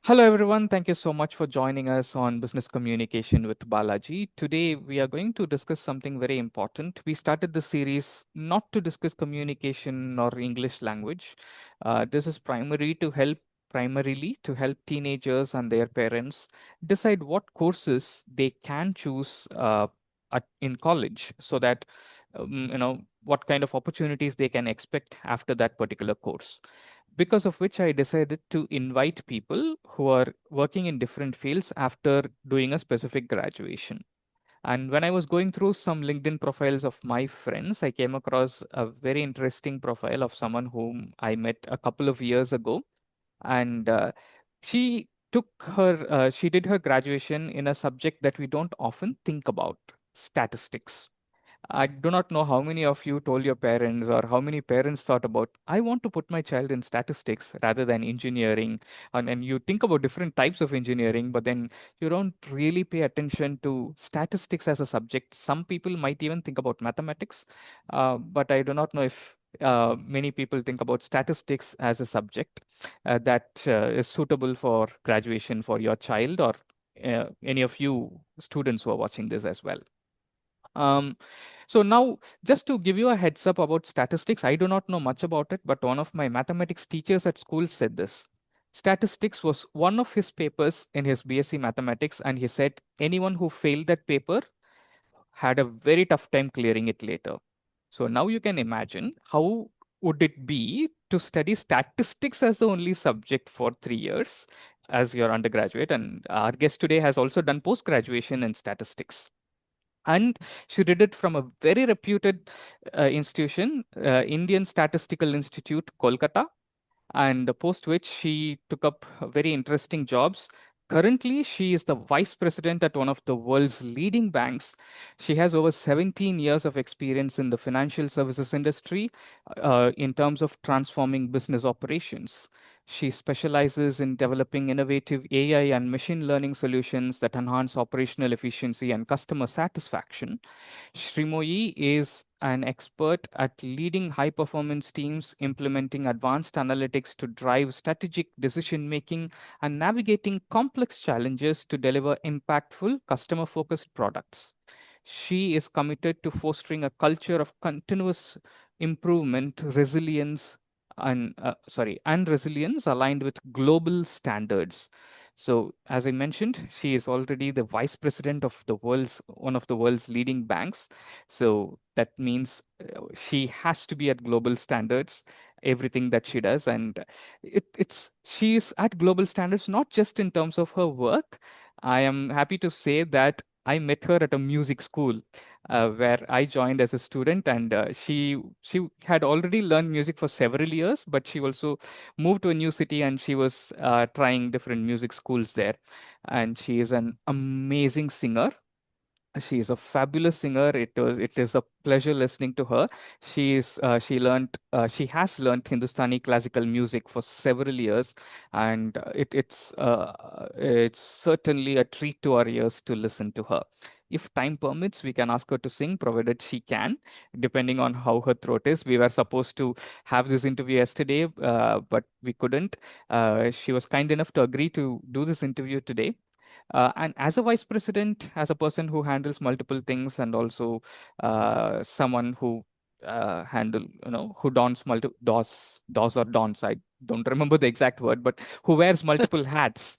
Hello, everyone. Thank you so much for joining us on Business Communication with Balaji. Today, we are going to discuss something very important. We started this series not to discuss communication or English language. This is primarily to help teenagers and their parents decide what courses they can choose in college, so that what kind of opportunities they can expect after that particular course, because of which I decided to invite people who are working in different fields after doing a specific graduation. And when I was going through some LinkedIn profiles of my friends, I came across a very interesting profile of someone whom I met a couple of years ago. And she did her graduation in a subject that we don't often think about: statistics. I do not know how many of you told your parents, or how many parents thought about, I want to put my child in statistics rather than engineering. And you think about different types of engineering, but then you don't really pay attention to statistics as a subject. Some people might even think about mathematics, but I do not know if many people think about statistics as a subject that is suitable for graduation for your child, or any of you students who are watching this as well. Um, so now, just to give you a heads up about statistics, I do not know much about it, but one of my mathematics teachers at school said this. Statistics was one of his papers in his BSc mathematics, and he said anyone who failed that paper had a very tough time clearing it later. So now you can imagine how would it be to study statistics as the only subject for 3 years as your undergraduate. And our guest today has also done post graduation in statistics, and she did it from a very reputed institution, Indian Statistical Institute, Kolkata, and post which she took up very interesting jobs. Currently, she is the vice president at one of the world's leading banks. She has over 17 years of experience in the financial services industry in terms of transforming business operations. She specializes in developing innovative AI and machine learning solutions that enhance operational efficiency and customer satisfaction. Srimoyi is an expert at leading high performance teams, implementing advanced analytics to drive strategic decision making, and navigating complex challenges to deliver impactful, customer focused products. She is committed to fostering a culture of continuous improvement, and resilience aligned with global standards. So, as I mentioned, she is already the vice president of the world's one of the world's leading banks. So that means she has to be at global standards, everything that she does. And it's she's at global standards not just in terms of her work. I am happy to say that I met her at a music school where I joined as a student, and she had already learned music for several years, but she also moved to a new city, and she was trying different music schools there. And she is an amazing singer. She is a fabulous singer. It is a pleasure listening to her. She has learned Hindustani classical music for several years, and it's certainly a treat to our ears to listen to her. If time permits, we can ask her to sing, provided she can, depending on how her throat is. We were supposed to have this interview yesterday, but we couldn't. She was kind enough to agree to do this interview today. And as a vice president, as a person who handles multiple things, and also someone who who dons multiple dos or dons. I don't remember the exact word, but who wears multiple hats.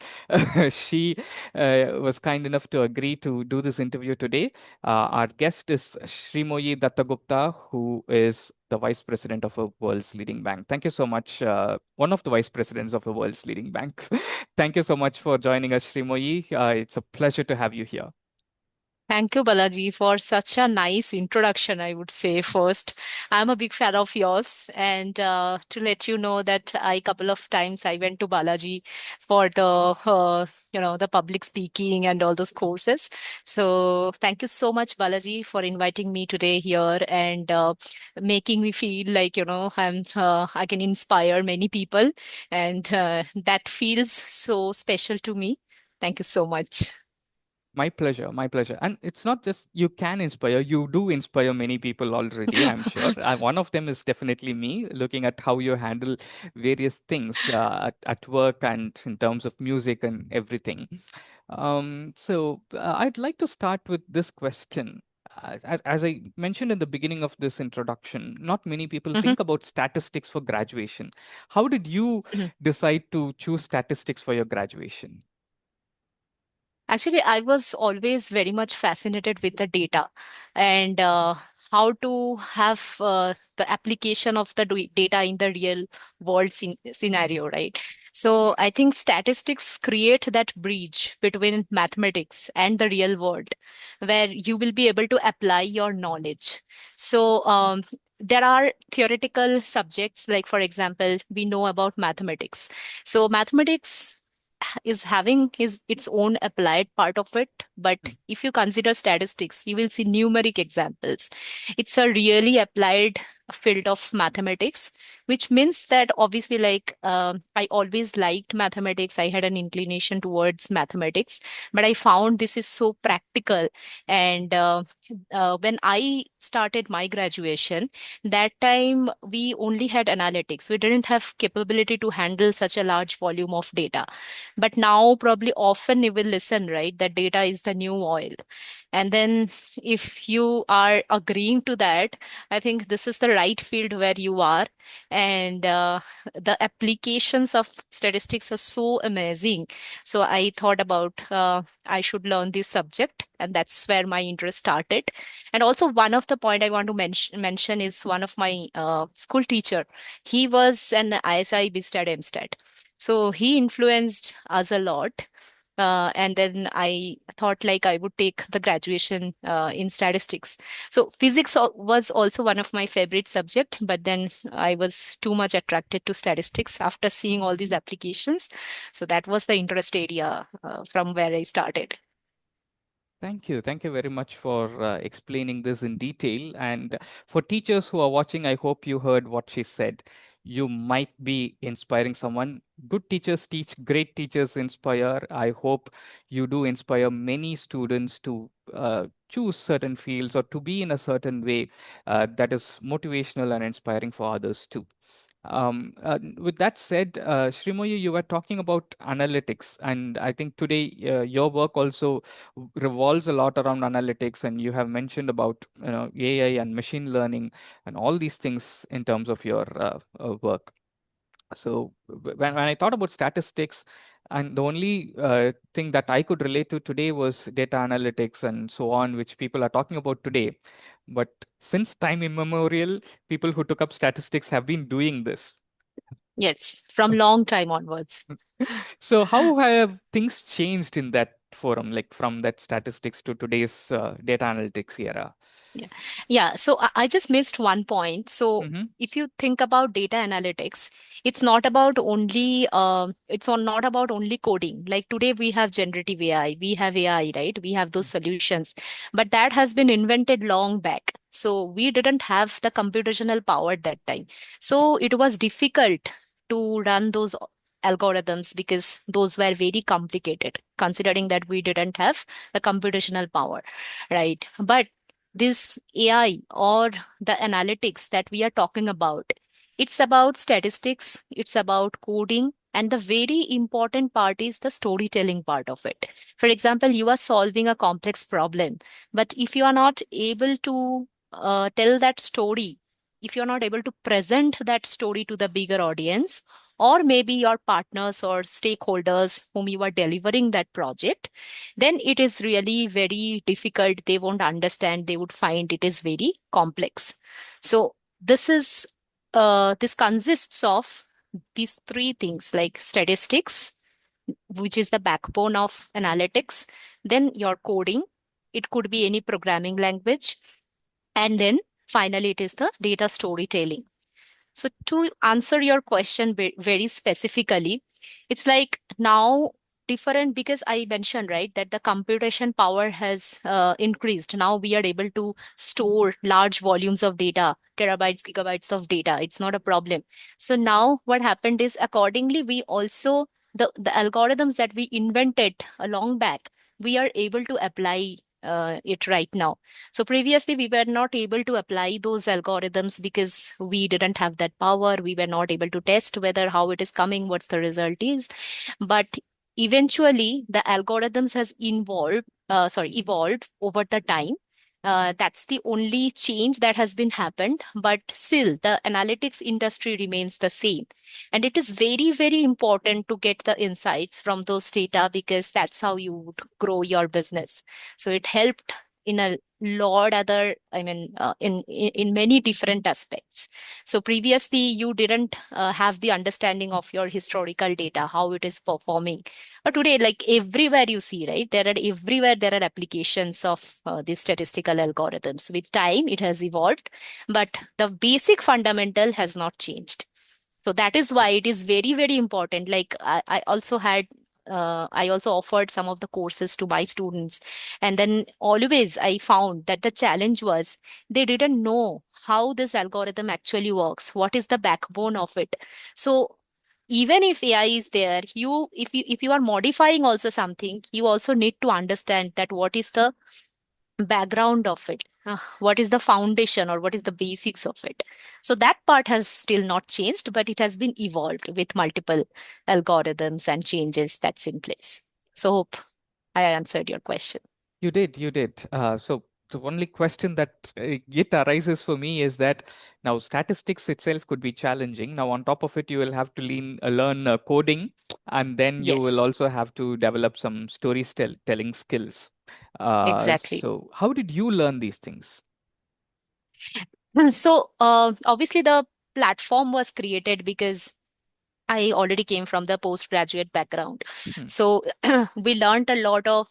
She was kind enough to agree to do this interview today. Our guest is Srimoyi Dattagupta, who is the vice president of a world's leading bank. Thank you so much. One of the vice presidents of a world's leading banks. Thank you so much for joining us, Srimoyi. It's a pleasure to have you here. Thank you, Balaji, for such a nice introduction, I would say first. I'm a big fan of yours. And to let you know that I couple of times I went to Balaji for the public speaking and all those courses. So thank you so much, Balaji, for inviting me today here and making me feel like, I can inspire many people. And that feels so special to me. Thank you so much. My pleasure, my pleasure. And it's not just you can inspire, you do inspire many people already, I'm sure. One of them is definitely me, looking at how you handle various things at work and in terms of music and everything. I'd like to start with this question. As I mentioned in the beginning of this introduction, not many people Mhm. think about statistics for graduation. How did you decide to choose statistics for your graduation? Actually, I was always very much fascinated with the data and how to have the application of the data in the real world scenario, right? So I think statistics create that bridge between mathematics and the real world where you will be able to apply your knowledge. So there are theoretical subjects, like, for example, we know about mathematics. So mathematics is having his its own applied part of it, but if you consider statistics you will see numeric examples. It's a really applied field of mathematics, which means that obviously, like, I always liked mathematics, I had an inclination towards mathematics, but I found this is so practical. And when I started my graduation, that time we only had analytics, we didn't have capability to handle such a large volume of data. But now, probably often you will listen, right? That data is the new oil. And then, if you are agreeing to that, I think this is the right field where you are. And the applications of statistics are so amazing. So I thought about I should learn this subject, and that's where my interest started. And also, one of the point I want to mention is one of my school teacher. He was an ISI BStat MStat. So he influenced us a lot. And then I thought, like, I would take the graduation in statistics. So physics was also one of my favorite subject, but then I was too much attracted to statistics after seeing all these applications. So that was the interest area from where I started. Thank you. Thank you very much for explaining this in detail. And for teachers who are watching, I hope you heard what she said. You might be inspiring someone. Good teachers teach, great teachers inspire. I hope you do inspire many students to choose certain fields or to be in a certain way that is motivational and inspiring for others too. With that said, Srimoyi, you were talking about analytics, and I think today your work also revolves a lot around analytics, and you have mentioned about AI and machine learning and all these things in terms of your work. So when I thought about statistics, and the only thing that I could relate to today was data analytics and so on, which people are talking about today. But since time immemorial, people who took up statistics have been doing this. Yes, from long time onwards. So how have things changed in that forum, like from that statistics to today's data analytics era? Yeah. Yeah. So I just missed one point. So Mm-hmm. if you think about data analytics, it's not about only not about only coding. Like today we have generative AI, we have AI, right? We have those solutions, but that has been invented long back. So we didn't have the computational power at that time. So it was difficult to run those algorithms because those were very complicated, considering that we didn't have the computational power, right? But this AI or the analytics that we are talking about, it's about statistics, it's about coding, and the very important part is the storytelling part of it. For example, you are solving a complex problem, but if you are not able to tell that story, if you're not able to present that story to the bigger audience, or maybe your partners or stakeholders whom you are delivering that project, then it is really very difficult. They won't understand. They would find it is very complex. So this consists of these three things, like statistics, which is the backbone of analytics, then your coding, it could be any programming language, and then finally it is the data storytelling. So to answer your question very specifically, it's like now different because I mentioned, right, that the computation power has increased. Now we are able to store large volumes of data, terabytes, gigabytes of data. It's not a problem. So now what happened is accordingly we also the algorithms that we invented a long back. we are able to apply it right now. So previously, we were not able to apply those algorithms because we didn't have that power. We were not able to test whether how it is coming, what's the result is. But eventually, the algorithms has evolved over the time. That's the only change that has been happened, but still the analytics industry remains the same. And it is very, very important to get the insights from those data because that's how you would grow your business. So it helped in a lot other, in many different aspects. So previously you didn't have the understanding of your historical data, how it is performing. But today, like everywhere you see, right, everywhere there are applications of these statistical algorithms. With time, it has evolved, but the basic fundamental has not changed. So that is why it is very, very important. Like I also had I also offered some of the courses to my students. And then always I found that the challenge was they didn't know how this algorithm actually works, what is the backbone of it. So even if AI is there, if you are modifying also something, you also need to understand that what is the background of it, what is the foundation or what is the basics of it. So that part has still not changed, but it has been evolved with multiple algorithms and changes that's in place. So hope I answered your question. You did, you did. So the only question that it arises for me is that now statistics itself could be challenging. Now, on top of it, you will have to learn coding, and then you will Yes, also have to develop some storytelling skills. exactly. So how did you learn these things? So obviously the platform was created because I already came from the postgraduate background. Hmm. So we learned a lot of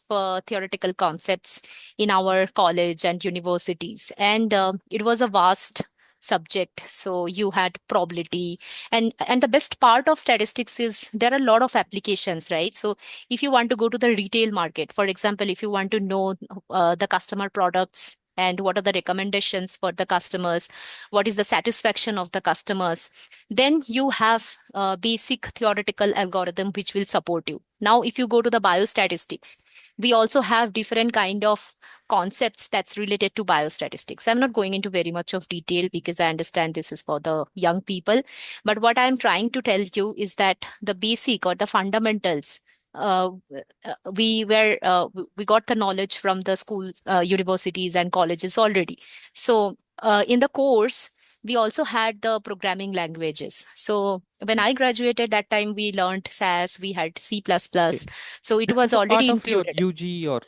theoretical concepts in our college and universities. And it was a vast subject. So you had probability. And the best part of statistics is there are a lot of applications, right? So if you want to go to the retail market, for example, if you want to know the customer products and what are the recommendations for the customers, what is the satisfaction of the customers, then you have a basic theoretical algorithm which will support you. Now if you go to the biostatistics, we also have different kind of concepts that's related to biostatistics. I'm not going into very much of detail because I understand this is for the young people, but what I'm trying to tell you is that the basic or the fundamentals, uh, we got the knowledge from the schools, universities and colleges already. So in the course we also had the programming languages. So when I graduated that time, we learned SAS, we had C++. Okay. So it This was is a already part of your included. UG or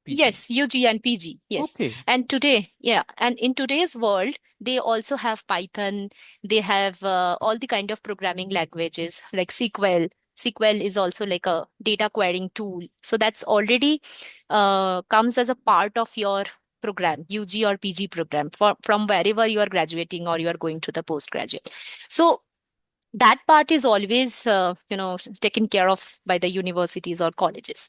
PG. Yes, UG and PG. Yes. Okay. And today, yeah. And in today's world, they also have Python. They have all the kind of programming languages like SQL. SQL is also like a data querying tool. So that's already comes as a part of your program, UG or PG program, from wherever you are graduating or you are going to the postgraduate. So that part is always taken care of by the universities or colleges,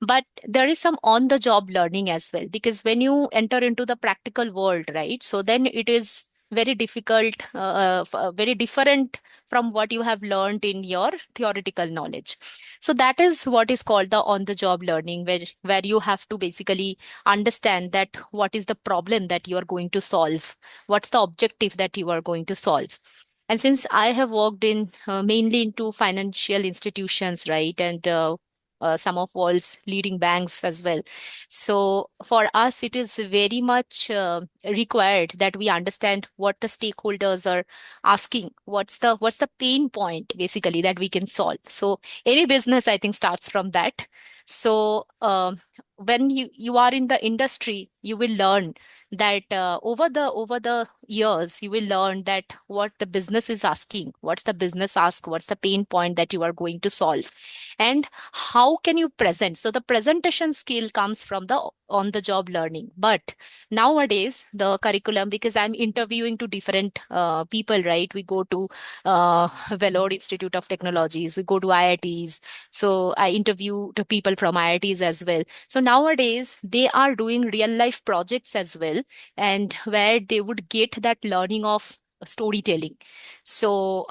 but there is some on the job learning as well, because when you enter into the practical world, right, so then it is very difficult, very different from what you have learned in your theoretical knowledge. So that is what is called the on the job learning, where you have to basically understand that what is the problem that you are going to solve, what's the objective that you are going to solve. And since I have worked in mainly into financial institutions, right, and some of world's leading banks as well. So for us, it is very much required that we understand what the stakeholders are asking. What's the pain point basically that we can solve. So any business, I think, starts from that. So when you are in the industry, you will learn that over the years you will learn that what the business is asking, what's the business ask, what's the pain point that you are going to solve, and how can you present. So the presentation skill comes from the on the job learning. But nowadays the curriculum, because I'm interviewing to different people, right, we go to Vellore Institute of Technologies, we go to IITs. So I interview the people from IITs as well. So nowadays they are doing real life projects as well, and where they would get that learning of storytelling. So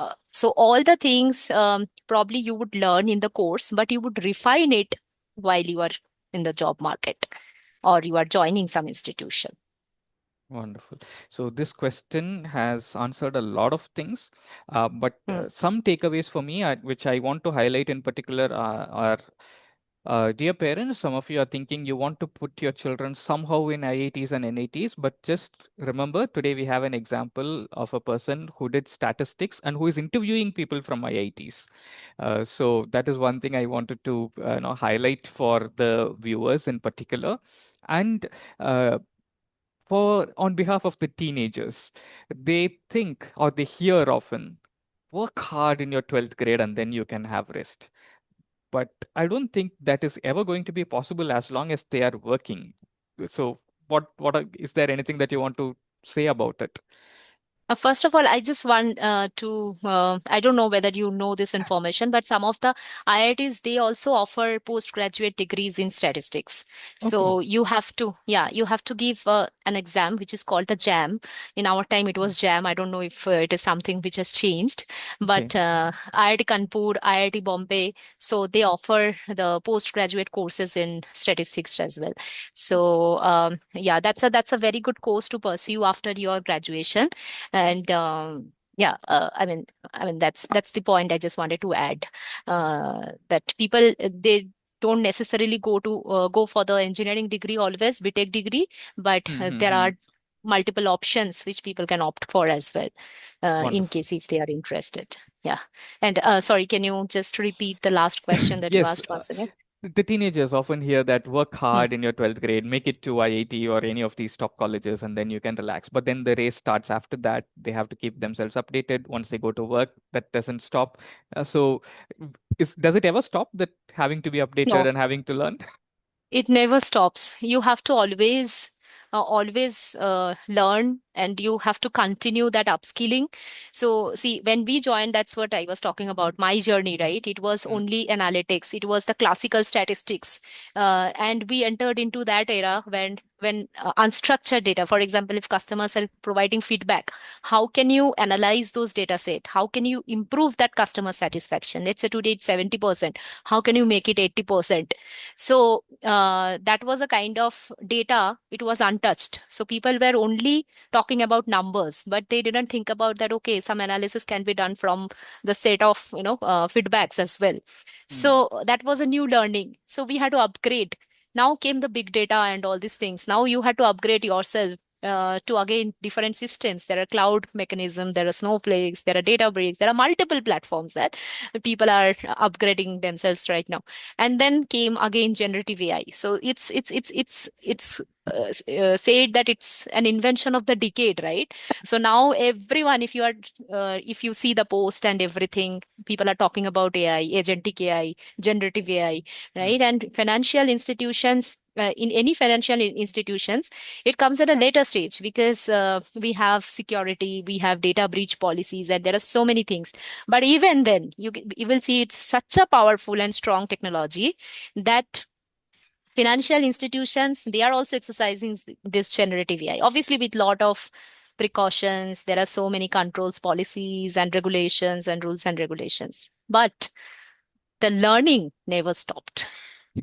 all the things probably you would learn in the course, but you would refine it while you are in the job market, or you are joining some institution. Wonderful. So this question has answered a lot of things, but Hmm. some takeaways for me, which I want to highlight in particular, are dear parents, some of you are thinking you want to put your children somehow in IITs and NITs, but just remember today we have an example of a person who did statistics and who is interviewing people from IITs. So that is one thing I wanted to highlight for the viewers in particular. And uh, for on behalf of the teenagers, they think or they hear often, work hard in your 12th grade and then you can have rest. But I don't think that is ever going to be possible as long as they are working. So is there anything that you want to say about it? First of all, I just want I don't know whether you know this information, but some of the IITs, they also offer postgraduate degrees in statistics. Okay. So you have to give an exam, which is called the JAM. In our time, it was JAM. I don't know if it is something which has changed, Okay. but IIT Kanpur, IIT Bombay, so they offer the postgraduate courses in statistics as well. So yeah, that's a very good course to pursue after your graduation. And yeah, I mean that's the point I just wanted to add. That people, they don't necessarily go for the engineering degree always, BTech degree, but there Mm-hmm. are multiple options which people can opt for as well, in Wonderful. case if they are interested. Yeah. And sorry, can you just repeat the last question that you Yes, asked once again? the teenagers often hear that work Hmm. hard in your 12th grade, make it to IIT or any of these top colleges, and then you can relax. But then the race starts after that. They have to keep themselves updated. Once they go to work, that doesn't stop. So, does it ever stop that having to be updated No, and having to learn? it never stops. You have to always learn, and you have to continue that upskilling. So see, when we joined, that's what I was talking about, my journey, right? It was Mm, only analytics, it was the classical statistics, and we entered into that era when unstructured data, for example, if customers are providing feedback, how can you analyze those data set, how can you improve that customer satisfaction? Let's say today it's 70%, how can you make it 80%? So that was a kind of data, it was untouched. So people were only talking about numbers, but they didn't think about that, okay, some analysis can be done from the set of, feedbacks as well. mm, So that was a new learning. So we had to upgrade. Now came the big data and all these things. Now you had to upgrade yourself. To again different systems, there are cloud mechanism, there are snowflakes, there are databricks, there are multiple platforms that people are upgrading themselves right now. And then came again generative AI. So it's said that it's an invention of the decade, right? So now everyone, if you see the post and everything, people are talking about AI, agentic AI, generative AI, mm, right? And financial institutions. In any financial institutions, it comes at a later stage because we have security, we have data breach policies, and there are so many things. But even then, you will see it's such a powerful and strong technology that financial institutions, they are also exercising this generative AI, obviously with lot of precautions. There are so many controls, policies, and regulations, and rules and regulations. But the learning never stopped.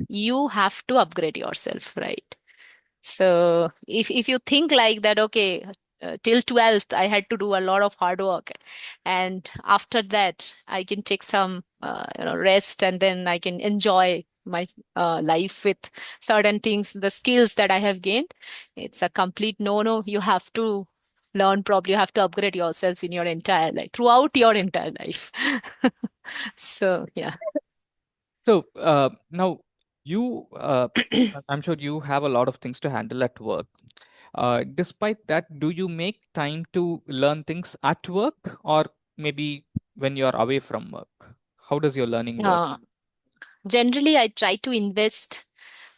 You have to upgrade yourself, right? So if you think like that, okay, till 12th, I had to do a lot of hard work, and after that, I can take some rest, and then I can enjoy my life with certain things, the skills that I have gained. It's a complete no-no. You have to learn properly. You have to upgrade yourselves in your entire life, throughout your entire life. So yeah. So now you, I'm sure you have a lot of things to handle at work. Despite that, do you make time to learn things at work or maybe when you're away from work? How does your learning work? Uh, Generally, I try to invest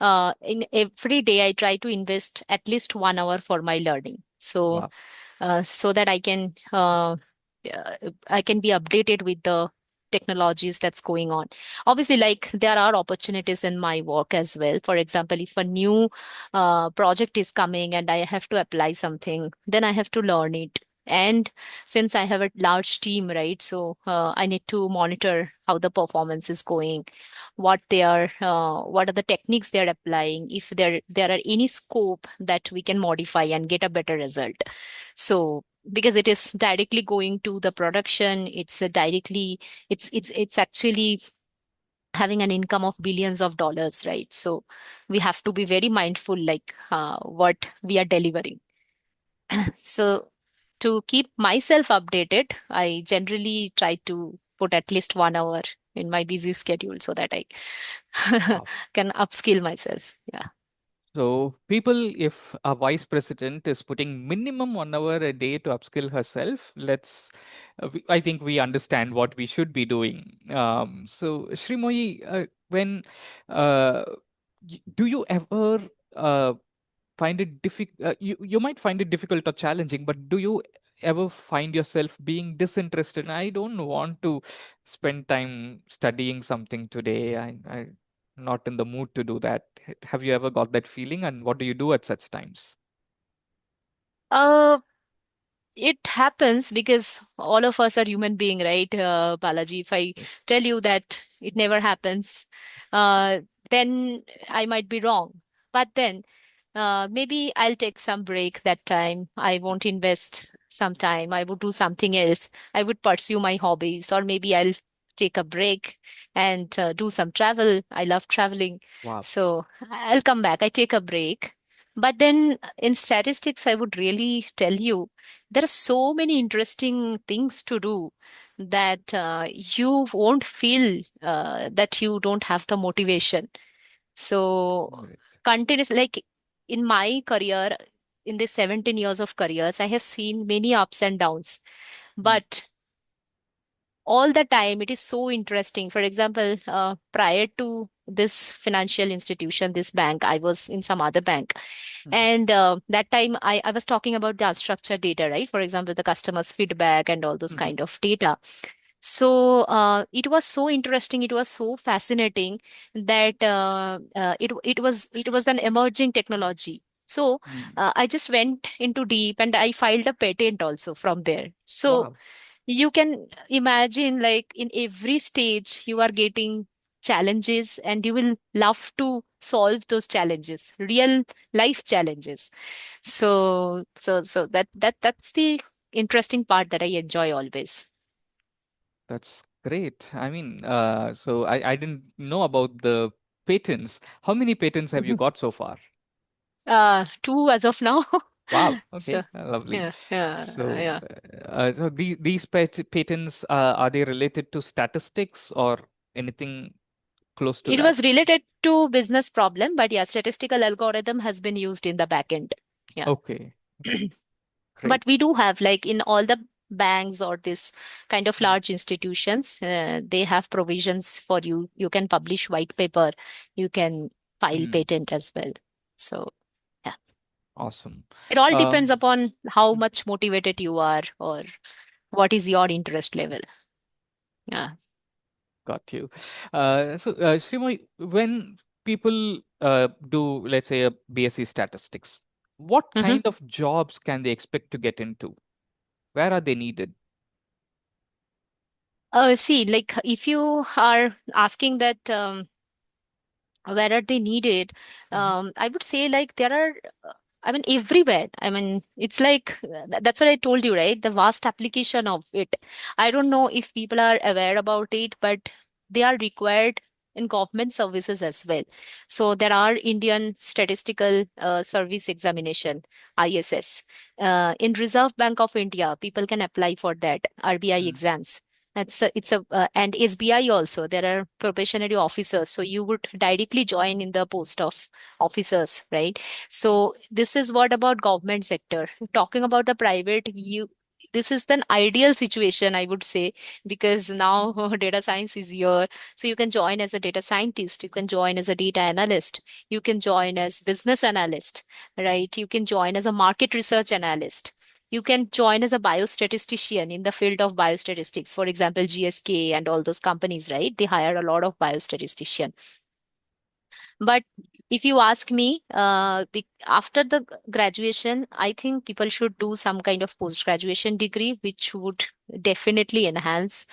in every day. I try to invest at least 1 hour for my learning. So Wow. so that I can be updated with the technologies that's going on. Obviously, like there are opportunities in my work as well. For example, if a new project is coming and I have to apply something, then I have to learn it. And since I have a large team, right, so I need to monitor how the performance is going, what are the techniques they're applying, if there are any scope that we can modify and get a better result. So because it is directly going to the production, it's actually having an income of billions of dollars, right? So we have to be very mindful, like what we are delivering. So to keep myself updated, I generally try to put at least 1 hour in my busy schedule so that I Wow. can upskill myself. Yeah. So, people, if a vice president is putting minimum 1 hour a day to upskill herself, I think we understand what we should be doing. So, Srimoyi, uh, do you ever uh, find it difficult? You might find it difficult or challenging, but do you ever find yourself being disinterested? I don't want to spend time studying something today. I not in the mood to do that. Have you ever got that feeling, and what do you do at such times? Uh, it happens because all of us are human being, right, Balaji? If I Yes. tell you that it never happens, uh, then I might be wrong. But then maybe I'll take some break that time. I won't invest some time. I would do something else. I would pursue my hobbies, or maybe I'll take a break and do some travel. I love traveling. Wow. So I'll come back. I take a break. But then in statistics, I would really tell you there are so many interesting things to do that you won't feel that you don't have the motivation. So Right. continuous, like in my career, in the 17 years of careers, I have seen many ups and downs. Mm, But all the time it is so interesting. For example, prior to this financial institution, this bank, I was in some other bank. mhm, And that time I was talking about the unstructured data, right? For example, the customer's feedback and all those mhm, kind of data. So it was so interesting, it was so fascinating that it was an emerging technology. So mm. I just went into deep and I filed a patent also from there. So Wow. you can imagine, like in every stage you are getting challenges and you will love to solve those challenges, real life challenges. So that's the interesting part that I enjoy always. That's great. I mean, so I didn't know about the patents. How many patents have you got so far? Two as of now. Wow. So Okay. Lovely. yeah, yeah, So, yeah. these patents, are they related to statistics or anything close to It that? was related to business problem, but yeah, statistical algorithm has been used in the backend. Yeah. Okay. Okay. But Great. we do have, like in all the banks or this kind of Mm, large institutions, they have provisions for you. You can publish white paper, you can file mm, patent as well. So yeah, awesome. it all depends Um, upon how mhm, much motivated you are or what is your interest level. Yeah. got you. Srimoy, when people do, let's say, a BSc statistics, what Mm-hmm. kind of jobs can they expect to get into? Where are they needed? See, like if you are asking that where are they needed, Mhm, I would say like there are, I mean, everywhere. I mean, it's like that's what I told you, right? The vast application of it. I don't know if people are aware about it, but they are required in government services as well. So there are Indian Statistical Service Examination, ISS. In Reserve Bank of India, people can apply for that RBI mm, exams. And SBI also, there are probationary officers. So you would directly join in the post of officers, right? So this is what about government sector. Talking about the private, this is an ideal situation, I would say, because now data science is here. So you can join as a data scientist, you can join as a data analyst, you can join as business analyst, right? You can join as a market research analyst. You can join as a biostatistician in the field of biostatistics. For example, GSK and all those companies, right? They hire a lot of biostatistician. But If you ask me, after the graduation, I think people should do some kind of post-graduation degree, which would definitely enhance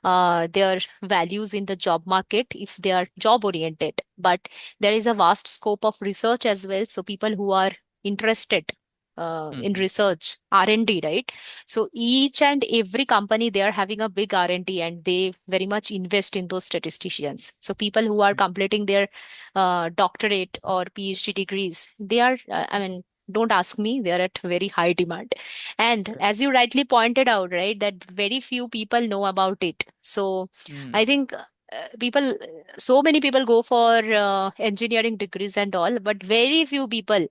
their values in the job market if they are job oriented. But there is a vast scope of research as well. So people who are interested in Hmm. research, R&D, right? So each and every company, they are having a big R&D and they very much invest in those statisticians. So people who are completing their doctorate or PhD degrees, they are, I mean, don't ask me, they are at very high demand. And as you rightly pointed out, right, that very few people know about it. So I Hmm. think so many people go for engineering degrees and all, but very few people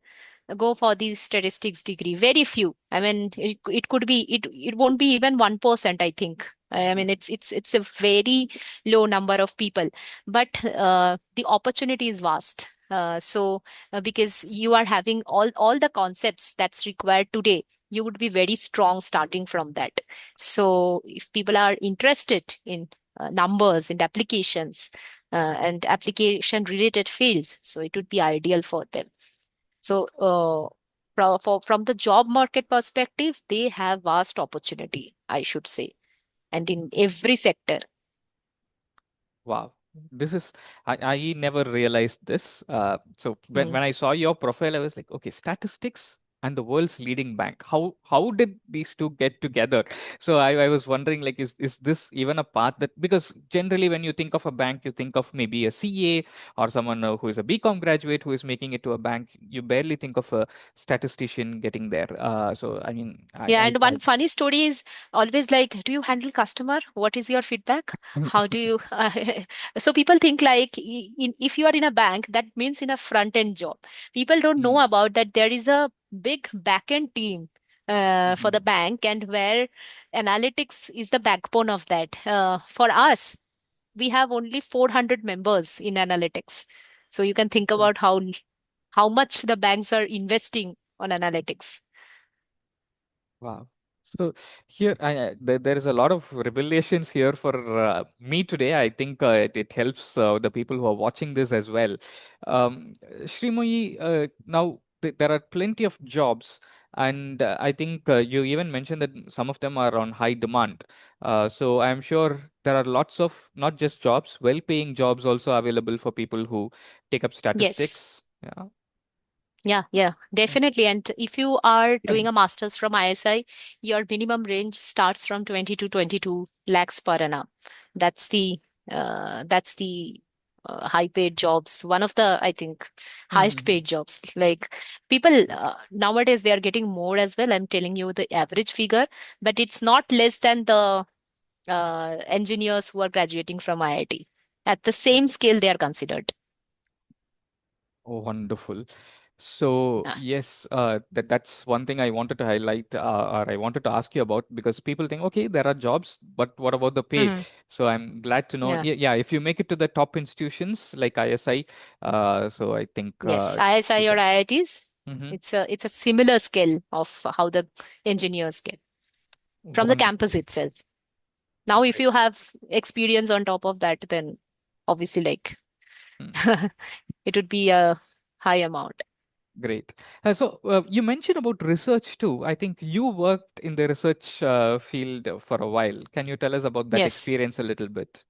go for the statistics degree. Very few. I mean, it could be, it won't be even 1%, I think. I mean, it's a very low number of people, but the opportunity is vast. Because you are having all the concepts that's required today, you would be very strong starting from that. So if people are interested in numbers and applications and application related fields, so it would be ideal for them. So, from the job market perspective, they have vast opportunity, I should say, and in every sector. Wow. This is, I never realized this. So Hmm. when I saw your profile, I was like, okay, statistics and the world's leading bank. How did these two get together? So I was wondering, like, is this even a path that, because generally when you think of a bank, you think of maybe a CA or someone who is a BCom graduate who is making it to a bank. You barely think of a statistician getting there. So I mean, Yeah, and one funny story is always like, do you handle customer? What is your feedback? How do you? So people think like, if you are in a bank, that means in a front end job. People don't know Mm, about that there is a big back end team for the mhm. bank, and where analytics is the backbone of that. For us, we have only 400 members in analytics. So you can think Oh, about how much the banks are investing on analytics. wow. So here, there is a lot of revelations here for me today. I think it helps the people who are watching this as well. Srimoyi, now there are plenty of jobs, and I think you even mentioned that some of them are on high demand. So I'm sure there are lots of not just jobs, well-paying jobs also available for people who take up Yes. statistics. Yeah. Yeah, yeah, definitely. And if you are doing a master's from ISI, your minimum range starts from 20 to 22 lakhs per annum. That's the high paid jobs. One of the, I think, highest Mhm. paid jobs. Like people nowadays, they are getting more as well. I'm telling you the average figure, but it's not less than the engineers who are graduating from IIT. At the same scale, they are considered. Oh, wonderful. So yes, that's one thing I wanted to highlight, or I wanted to ask you about, because people think, okay, there are jobs, but what about the pay? Mhm. So I'm glad to know. Yeah. Yeah, yeah, if you make it to the top institutions like ISI, so I think Yes, you ISI or can. IITs, Hmm. it's a similar scale of how the engineers get from the campus Wonderful. itself. Now, if Great. you have experience on top of that, then obviously like Hmm. it would be a high amount. Great. So you mentioned about research too. I think you worked in the research field for a while. Can you tell us about that Yes. experience a little bit?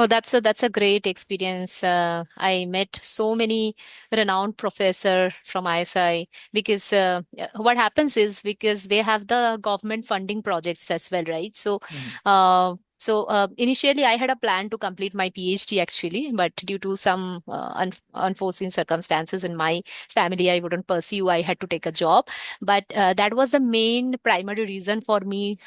Oh, that's a great experience. I met so many renowned professor from ISI because what happens is because they have the government funding projects as well, right? So, Hmm. initially I had a plan to complete my PhD actually, but due to some unforeseen circumstances in my family, I wouldn't pursue. I had to take a job, but that was the main primary reason for me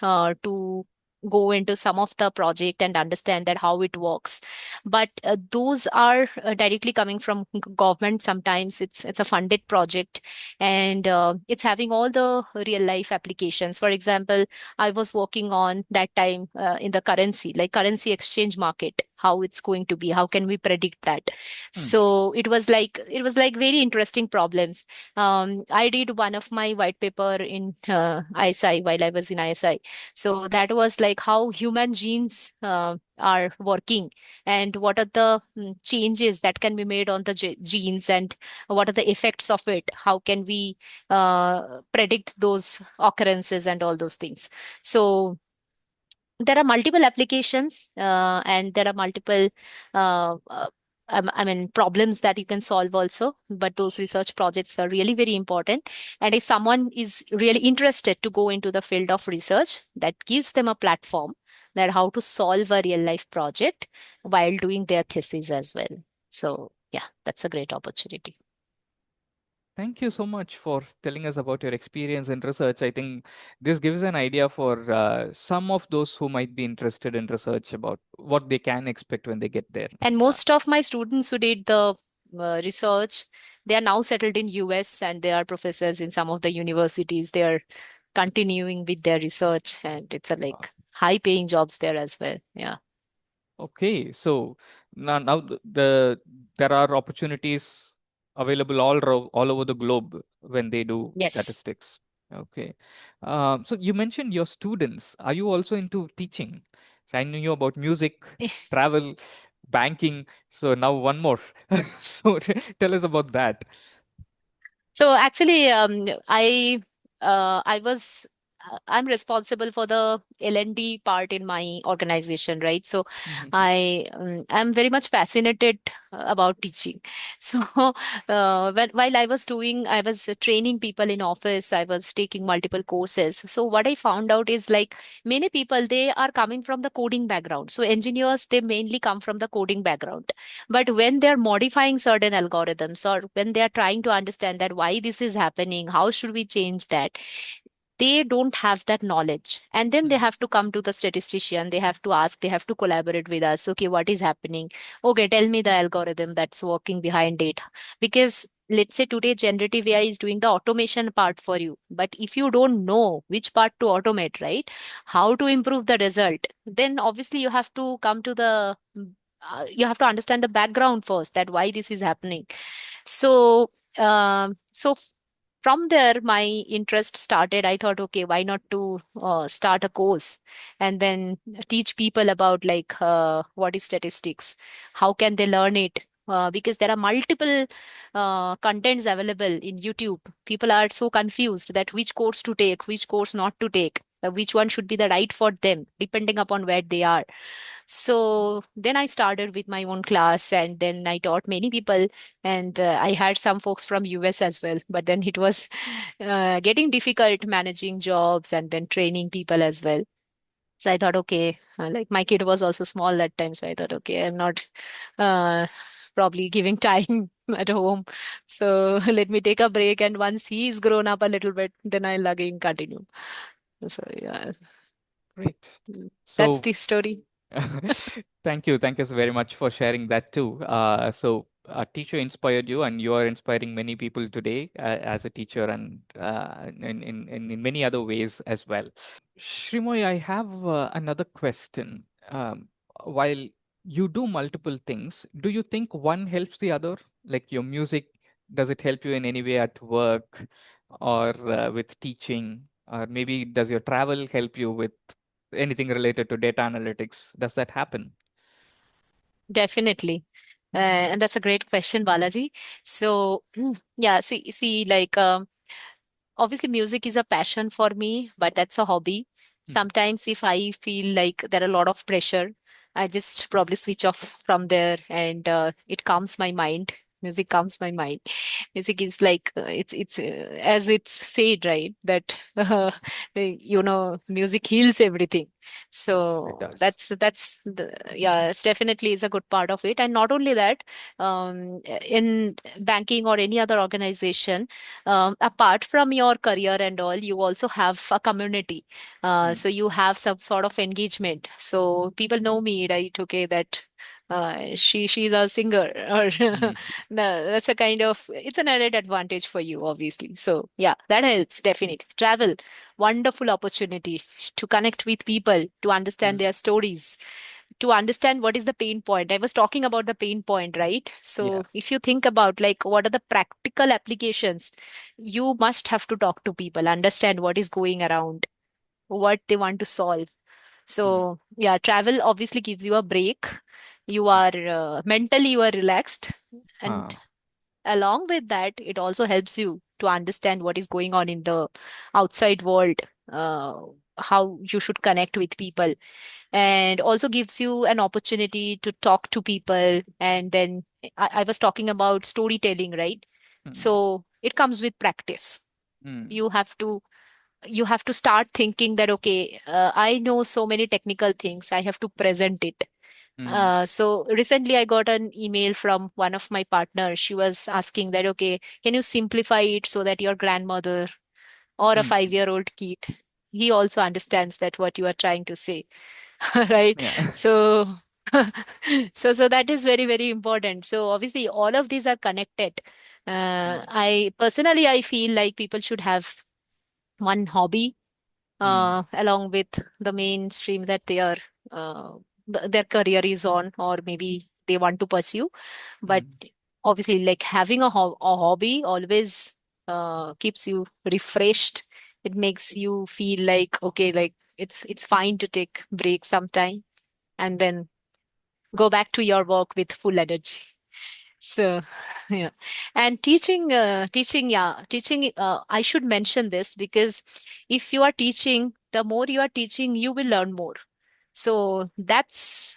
to go into some of the project and understand that how it works. But those are directly coming from government. Sometimes it's a funded project, and it's having all the real life applications. For example, I was working on that time in the currency, like currency exchange market, how it's going to be, how can we predict that. Hmm. So it was like very interesting problems. I did one of my white paper in ISI while I was in ISI. So that was like how human genes are working, and what are the changes that can be made on the genes, and what are the effects of it, how can we predict those occurrences and all those things. So there are multiple applications, and there are multiple I mean problems that you can solve also, but those research projects are really very important. And if someone is really interested to go into the field of research, that gives them a platform that how to solve a real life project while doing their thesis as well. So yeah, that's a great opportunity. Thank you so much for telling us about your experience in research. I think this gives an idea for some of those who might be interested in research about what they can expect when they get there. And Uh, most of my students who did the research, they are now settled in US, and they are professors in some of the universities. They are continuing with their research, and it's a uh, like high paying jobs there as well. Yeah. okay, so now there are opportunities available all over the globe when they do Yes. statistics. Okay, so you mentioned your students. Are you also into teaching? So I knew about music, travel, banking. So now one more. So tell us about that. So actually, I was I'm responsible for the L&D part in my organization, right? So Mhm. I'm very much fascinated about teaching. So while I was training people in office, I was taking multiple courses. So what I found out is like many people, they are coming from the coding background. So engineers, they mainly come from the coding background, but when they're modifying certain algorithms, or when they're trying to understand that why this is happening, how should we change that, they don't have that knowledge. And then they Mhm. have to come to the statistician, they have to ask, they have to collaborate with us. Okay, what is happening? Okay, tell me the algorithm that's working behind it. Because let's say today generative AI is doing the automation part for you. But if you don't know which part to automate, right? How to improve the result, then obviously you have to come to the you have to understand the background first, that why this is happening. So from there my interest started. I thought, okay, why not to start a course and then teach people about like what is statistics, how can they learn it, because there are multiple contents available in YouTube. People are so confused that which course to take, which course not to take, which one should be the right for them depending upon where they are. So then I started with my own class, and then I taught many people. And I had some folks from US as well, but then it was getting difficult managing jobs and then training people as well. So I thought, okay, like my kid was also small that time. So I thought, okay, I'm not uh, probably giving time at home. So let me take a break. And once he's grown up a little bit, then I'll again continue. So yeah, Great. that's So the story. thank you so very much for sharing that too. So a teacher inspired you, and you are inspiring many people today as a teacher, and in many other ways as well. Shrimoy, I have another question. While you do multiple things, do you think one helps the other? Like your music, does it help you in any way at work or with teaching? Or maybe does your travel help you with anything related to data analytics? Does that happen? Definitely. And that's a great question, Balaji. So, yeah, like, obviously, music is a passion for me, but that's a hobby. Mhm. Sometimes, if I feel like there are a lot of pressure, I just probably switch off from there, and it calms my mind. Music calms my mind. Music is like it's as it's said, right? That music heals everything. Yes, it So does. yeah, it's definitely is a good part of it. And not only that, in banking or any other organization, apart from your career and all, you also have a community. Mm. So you have some sort of engagement. So people know me, right? Okay, that she's a singer, or Mhm. that's a kind of, it's an added advantage for you, obviously. So yeah, that helps definitely. Travel, wonderful opportunity to connect with people, to understand Mm. their stories, to understand what is the pain point. I was talking about the pain point, right? Yeah. So if you think about like what are the practical applications, you must have to talk to people, understand what is going around, what they want to solve. Mm. So yeah, travel obviously gives you a break. You are mentally you are relaxed, and Huh. along with that, it also helps you to understand what is going on in the outside world, uh, how you should connect with people, and also gives you an opportunity to talk to people. And then I was talking about storytelling, right? Mm. So it comes with practice. Mm. You have to you have to start thinking that, okay, I know so many technical things, I have to present it. Mm. So recently I got an email from one of my partners. She was asking that, okay, can you simplify it so that your grandmother or a Mm. 5-year-old kid, he also understands that what you are trying to say. Right? Yeah. So so that is very, very important. So obviously all of these are connected. Mm. I feel like people should have one hobby Mm. along with the mainstream that they are uh, their career is on, or maybe they want to pursue. But Mm. obviously, like having a hobby always keeps you refreshed. It makes you feel like, okay, like it's fine to take break sometime and then go back to your work with full energy. So, yeah. And teaching, I should mention this because if you are teaching, the more you are teaching, you will learn more. So that's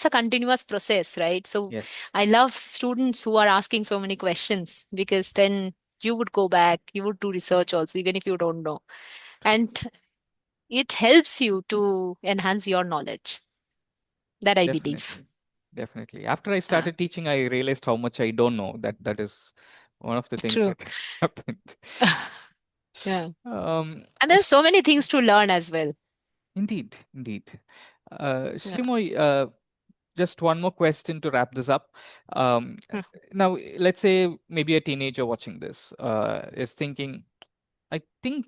a continuous process, right? So Yes. I love students who are asking so many questions, because then you would go back, you would do research also, even if you don't know. And it helps you to enhance your knowledge. That I believe. Definitely. Definitely. After I Uh, started teaching, I realized how much I don't know. That is one of the things True. that happened. Yeah. Um, And there's so many things to learn as well. Indeed, indeed. Yeah. Srimoy, just one more question to wrap this up. Um, Hmm. Now, let's say maybe a teenager watching this is thinking, I think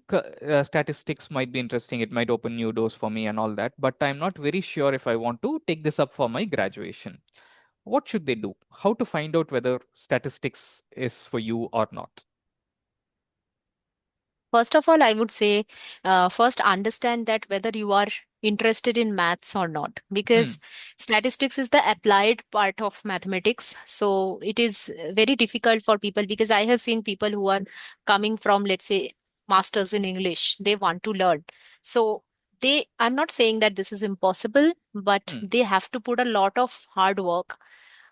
statistics might be interesting. It might open new doors for me and all that, but I'm not very sure if I want to take this up for my graduation. What should they do? How to find out whether statistics is for you or not? First of all, I would say, first understand that whether you are interested in maths or not, Hmm. because statistics is the applied part of mathematics. So it is very difficult for people, because I have seen people who are coming from, let's say, masters in English, they want to learn. So I'm not saying that this is impossible, but Hmm. they have to put a lot of hard work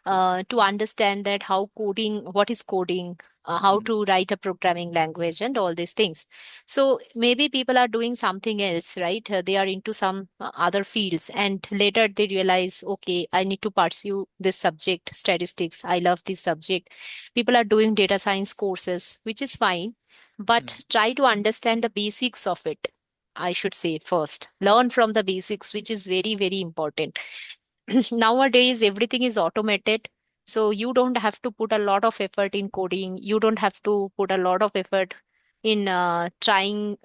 True. to understand that what is coding, how Hmm. to write a programming language, and all these things. So maybe people are doing something else, right? They are into some other fields, and later they realize, okay, I need to pursue this subject, statistics. I love this subject. People are doing data science courses, which is fine, Hmm. but try to understand the basics of it. I should say first, learn from the basics, which is very, very important. Nowadays everything is automated, so you don't have to put a lot of effort in coding, you don't have to put a lot of effort in trying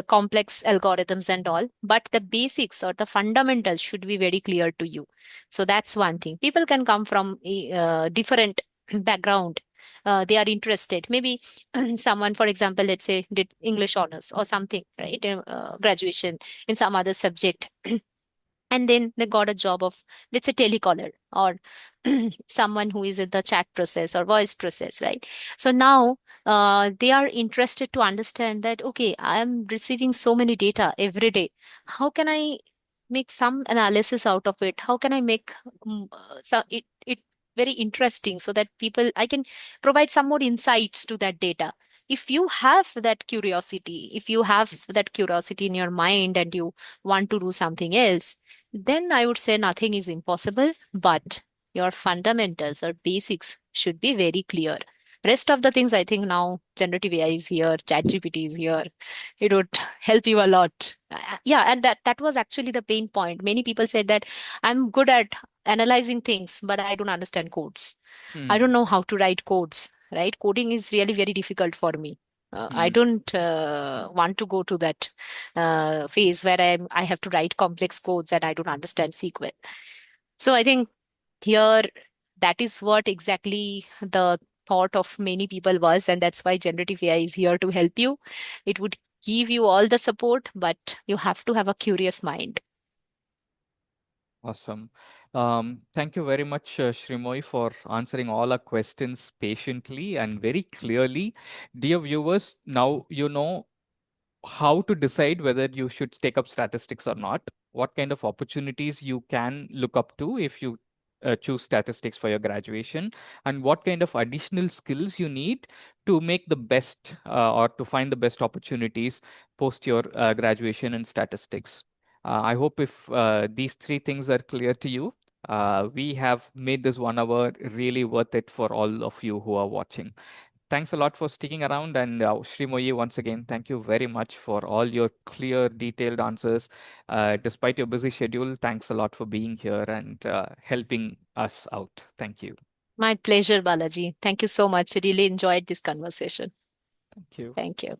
complex algorithms and all, but the basics or the fundamentals should be very clear to you. So that's one thing. People can come from a different background. They are interested, maybe someone, for example, let's say did English honors or something, right? Graduation in some other subject, and then they got a job of, let's say, telecaller, or someone who is in the chat process or voice process, right? So now they are interested to understand that, okay, I am receiving so many data every day, how can I make some analysis out of it, how can I make it very interesting, so that people, I can provide some more insights to that data. If you have that curiosity, if you have that curiosity in your mind, and you want to do something else, then I would say nothing is impossible, but your fundamentals or basics should be very clear. Rest of the things, I think now generative AI is here, ChatGPT is here. It would help you a lot. Yeah, and that was actually the pain point. Many people said that I'm good at analyzing things, but I don't understand codes. I don't Hmm. know how to write codes, right? Coding is really very difficult for me. I Hmm. don't want to go to that phase where I have to write complex codes and I don't understand SQL. So I think here, that is what exactly the thought of many people was, and that's why generative AI is here to help you. It would give you all the support, but you have to have a curious mind. Awesome. Thank you very much, Shrimoy, for answering all our questions patiently and very clearly. Dear viewers, now you know how to decide whether you should take up statistics or not, what kind of opportunities you can look up to if you choose statistics for your graduation, and what kind of additional skills you need to make the best or to find the best opportunities post your graduation in statistics. I hope if these three things are clear to you, we have made this 1 hour really worth it for all of you who are watching. Thanks a lot for sticking around. And Srimoyi, once again, thank you very much for all your clear, detailed answers. Despite your busy schedule, thanks a lot for being here and helping us out. Thank you. My pleasure, Balaji. Thank you so much. I really enjoyed this conversation. Thank you. Thank you.